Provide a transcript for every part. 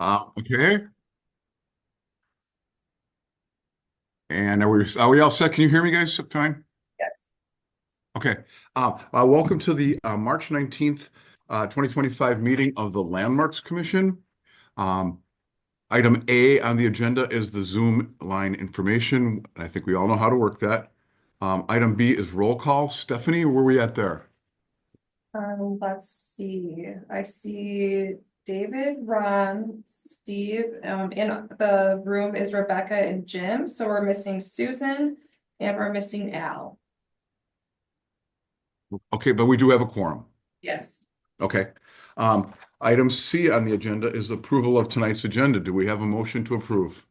Okay. And are we all set? Can you hear me, guys? Fine. Yes. Okay. Welcome to the March 19th, 2025 meeting of the Landmarks Commission. Um, Item A on the agenda is the Zoom line information. I think we all know how to work that. Item B is roll call. Stephanie, where are we at there? Let's see. I see David, Ron, Steve. In the room is Rebecca and Jim. So we're missing Susan and we're missing Al. Okay, but we do have a quorum. Yes. Okay. Um, Item C on the agenda is approval of tonight's agenda. Do we have a motion to approve?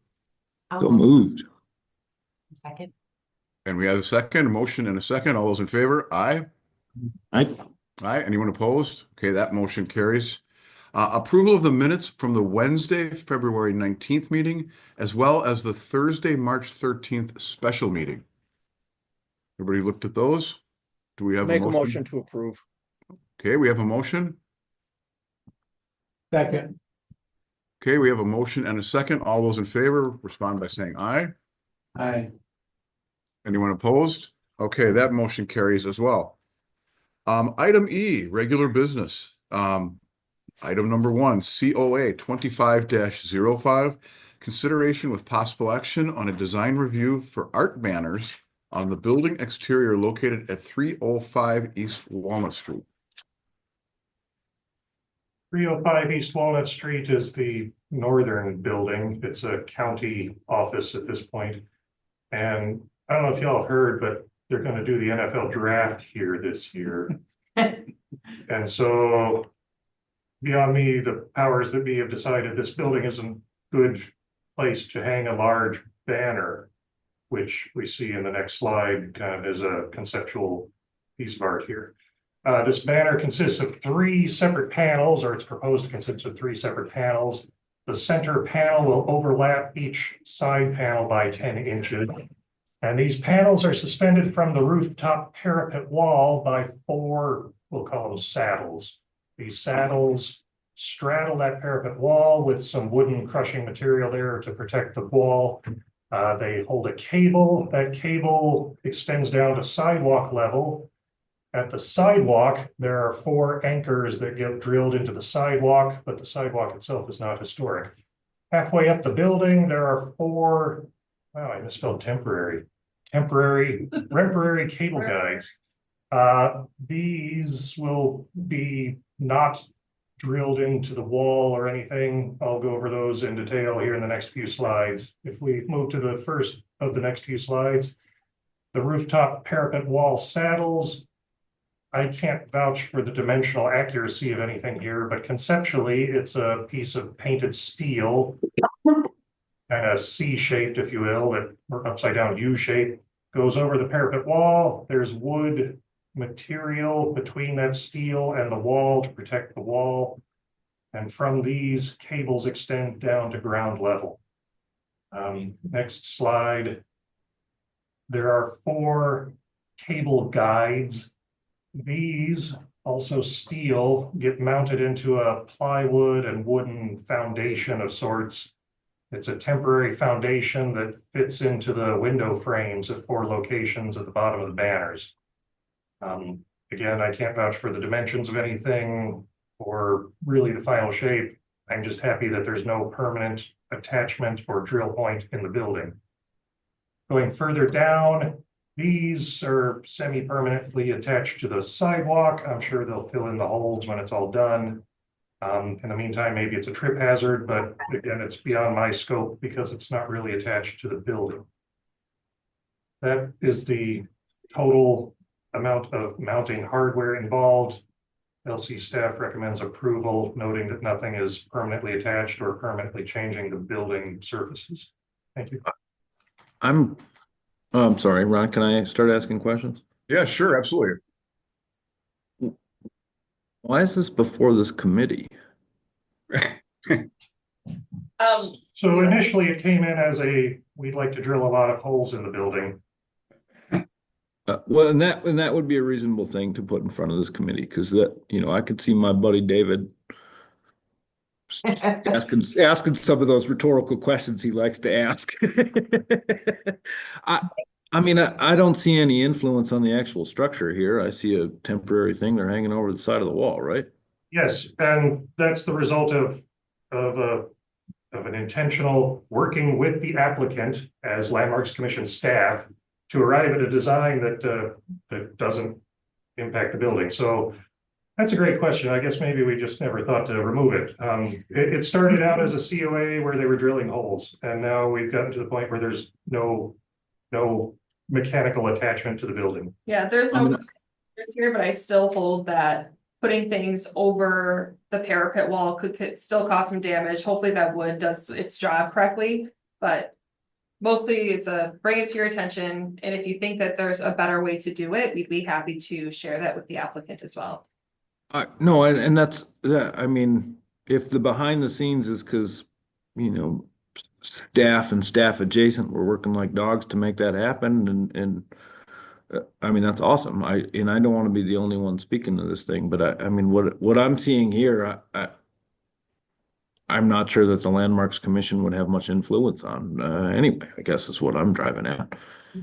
So moved. Second. And we have a second, a motion and a second. All those in favor? Aye. I, Aye. Anyone opposed? Okay, that motion carries. Approval of the minutes from the Wednesday, February 19th meeting, as well as the Thursday, March 13th special meeting. Everybody looked at those? Do we have a Make a motion? motion to approve. Okay, we have a motion. Second. Okay, we have a motion and a second. All those in favor respond by saying aye. Aye. Anyone opposed? Okay, that motion carries as well. Item E, regular business. Item number one, COA 25-05, consideration with possible action on a design review for art banners on the building exterior located at 305 East Walnut Street. 305 East Walnut Street is the northern building. It's a county office at this point. And I don't know if y'all have heard, but they're going to do the NFL draft here this year. And so beyond me, the powers that be have decided this building isn't a good place to hang a large banner, which we see in the next slide kind of as a conceptual piece of art here. This banner consists of three separate panels, or it's proposed to consist of three separate panels. The center panel will overlap each side panel by 10 inches. And these panels are suspended from the rooftop parapet wall by four, we'll call them saddles. These saddles straddle that parapet wall with some wooden crushing material there to protect the wall. They hold a cable. That cable extends down to sidewalk level. At the sidewalk, there are four anchors that get drilled into the sidewalk, but the sidewalk itself is not historic. Halfway up the building, there are four, wow, I misspelled temporary cable guides. These will be not drilled into the wall or anything. I'll go over those in detail here in the next few slides. If we move to the first of the next few slides, the rooftop parapet wall saddles. I can't vouch for the dimensional accuracy of anything here, but conceptually, it's a piece of painted steel, kind of C-shaped, if you will, or upside down U-shape, goes over the parapet wall. There's wood material between that steel and the wall to protect the wall. And from these, cables extend down to ground level. Next slide. There are four cable guides. These, also steel, get mounted into a plywood and wooden foundation of sorts. It's a temporary foundation that fits into the window frames at four locations at the bottom of the banners. Again, I can't vouch for the dimensions of anything or really the final shape. I'm just happy that there's no permanent attachment or drill point in the building. Going further down, these are semi-permanently attached to the sidewalk. I'm sure they'll fill in the holes when it's all done. In the meantime, maybe it's a trip hazard, but again, it's beyond my scope because it's not really attached to the building. That is the total amount of mounting hardware involved. LC staff recommends approval, noting that nothing is permanently attached or permanently changing the building surfaces. Thank you. I'm sorry, Ron, can I start asking questions? Yeah, sure, absolutely. Why is this before this committee? So initially it came in as we'd like to drill a lot of holes in the building. Well, and that would be a reasonable thing to put in front of this committee, because that, I could see my buddy David asking some of those rhetorical questions he likes to ask. I, I mean, I don't see any influence on the actual structure here. I see a temporary thing they're hanging over the side of the wall, right? Yes, and that's the result of an intentional working with the applicant as Landmarks Commission staff to arrive at a design that doesn't impact the building. So that's a great question. I guess maybe we just never thought to remove it. It started out as a COA where they were drilling holes, and now we've gotten to the point where there's no mechanical attachment to the building. Yeah, there's no pictures here, but I still hold that putting things over the parapet wall could still cause some damage. Hopefully that wood does its job correctly, but mostly it's bring it to your attention. And if you think that there's a better way to do it, we'd be happy to share that with the applicant as well. No, and that's that. I mean, if the behind the scenes is because, staff and staff adjacent were working like dogs to make that happen, and I mean that's awesome. I don't want to be the only one speaking to this thing, but I mean what I'm seeing here, I'm not sure that the Landmarks Commission would have much influence on. Anyway, I guess is what I'm driving at.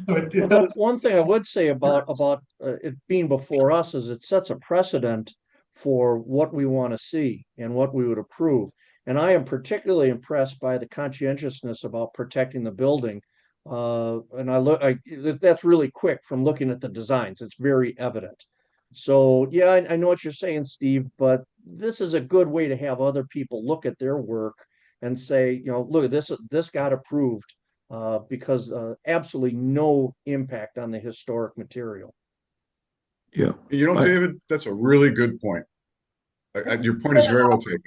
So it Well, does, one thing I would say about it being before us is it sets a precedent for what we want to see and what we would approve. And I am particularly impressed by the conscientiousness about protecting the building. And that's really quick from looking at the designs. It's very evident. So yeah, I know what you're saying, Steve, but this is a good way to have other people look at their work and say, look at this got approved because absolutely no impact on the historic material. Yeah. David, that's a really good point. Your point is very well taken.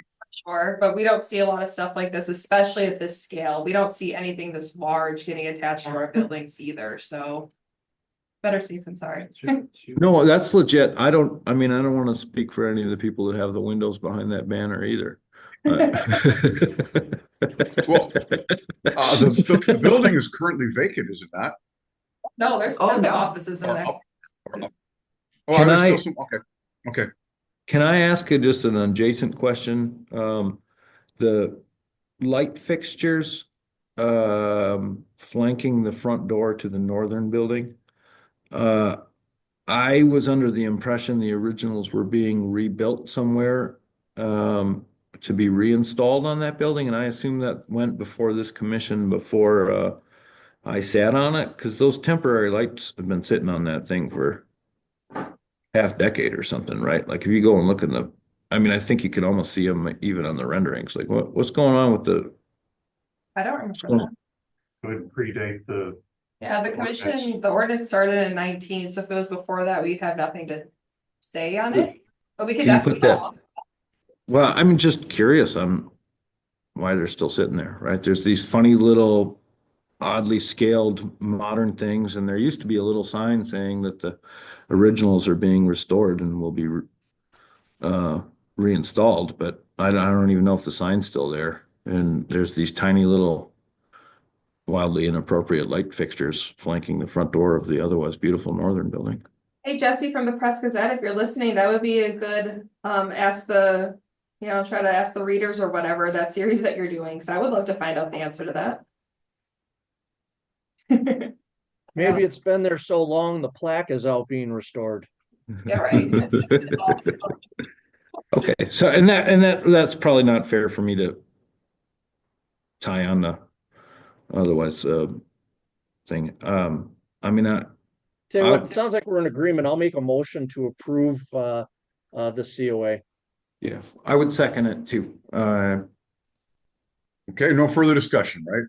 Sure, but we don't see a lot of stuff like this, especially at this scale. We don't see anything this large getting attached to our buildings either, so better safe than sorry. No, that's legit. I don't want to speak for any of the people that have the windows behind that banner either. Well, the building is currently vacant, is it not? No, there's tons of offices in there. Oh, Can there's I- still some, okay. Can I ask you just an adjacent question? The light fixtures flanking the front door to the northern building. I was under the impression the originals were being rebuilt somewhere to be reinstalled on that building, and I assume that went before this commission, before I sat on it, because those temporary lights have been sitting on that thing for half decade or something, right? Like if you go and look at I think you could almost see them even on the renderings. Like what's going on with the? I don't remember that. would predate the, Yeah, the commission, the ordinance started in 19, so if it was before that, we'd have nothing to say on it. But we could Can you put definitely. that? Well, I'm just curious on why they're still sitting there, right? There's these funny little oddly scaled modern things, and there used to be a little sign saying that the originals are being restored and will be reinstalled, but I don't even know if the sign's still there. And there's these tiny little wildly inappropriate light fixtures flanking the front door of the otherwise beautiful northern building. Hey, Jesse from the Press Gazette, if you're listening, that would be a good, try to ask the readers or whatever, that series that you're doing, so I would love to find out the answer to that. Maybe it's been there so long, the plaque is out being restored. Yeah, right. Okay, so and that's probably not fair for me to tie on the otherwise thing. I mean, Tell you what, it sounds like we're in agreement. I'll make a motion to approve the COA. yeah, I would second it too. Okay, no further discussion, right?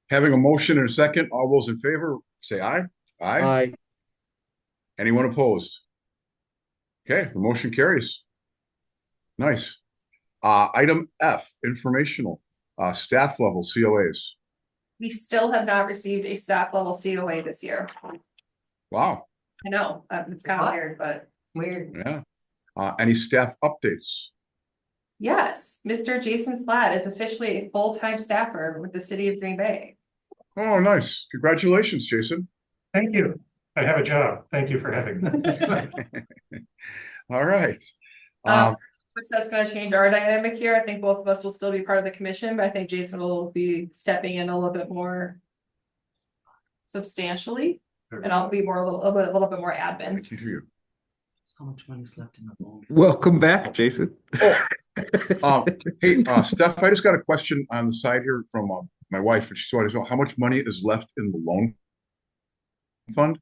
Having a motion and a second, all those in favor, say aye. Aye. Aye. Anyone opposed? Okay, the motion carries. Nice. Item F, informational, staff level COAs. We still have not received a staff level COA this year. Wow, I know, it's kind of weird, but. Weird. yeah. Any staff updates? Yes, Mr. Jason Flatt is officially a full-time staffer with the city of Green Bay. Oh, nice. Congratulations, Jason. thank you. I have a job. Thank you for having me. All right. Um, Which that's gonna change our dynamic here. I think both of us will still be part of the commission, but I think Jason will be stepping in a little bit more substantially, and I'll be more, a little bit more I admin. can't hear you. How much money's left in the loan? Welcome back, Jason. Hey, Steph, I just got a question on the side here from my wife, and she wanted to know how much money is left in the loan fund?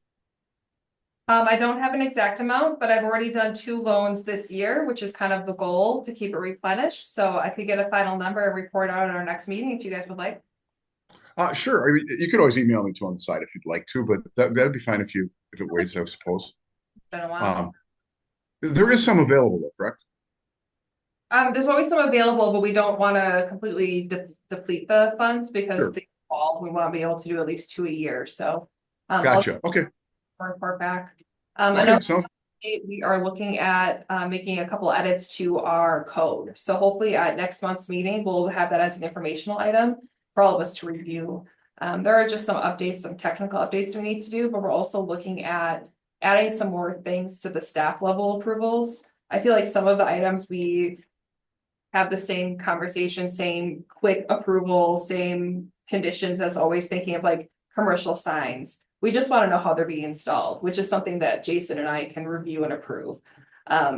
I don't have an exact amount, but I've already done 2 loans this year, which is kind of the goal to keep it replenished. So I could get a final number and report out at our next meeting if you guys would like. Sure. I mean, you could always email me too on the side if you'd like to, but that'd be fine if it waits, I suppose. It's been a while. There is some available though, correct? There's always some available, but we don't want to completely deplete the funds because Sure. they fall. We want to be able to do at least 2 a year. So I'll Gotcha. Okay. report back. Okay, Another so we are looking at making a couple edits to our code. So hopefully at next month's meeting, we'll have that as an informational item for all of us to review. There are just some updates, some technical updates we need to do, but we're also looking at adding some more things to the staff level approvals. I feel like some of the items we have the same conversation, same quick approval, same conditions as always, thinking of like commercial signs. We just want to know how they're being installed, which is something that Jason and I can review and approve.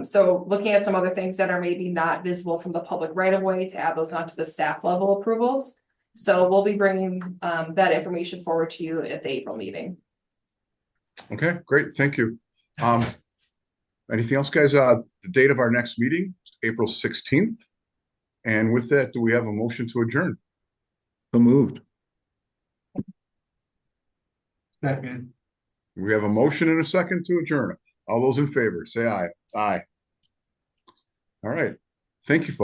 So looking at some other things that are maybe not visible from the public right of way to add those onto the staff level approvals. So we'll be bringing that information forward to you at the April meeting. okay, great. Thank you. Anything else, guys? The date of our next meeting, April 16th. And with that, do we have a motion to adjourn? So moved. Second. We have a motion and a second to adjourn. All those in favor, say aye. Aye. All right. Thank you, folks.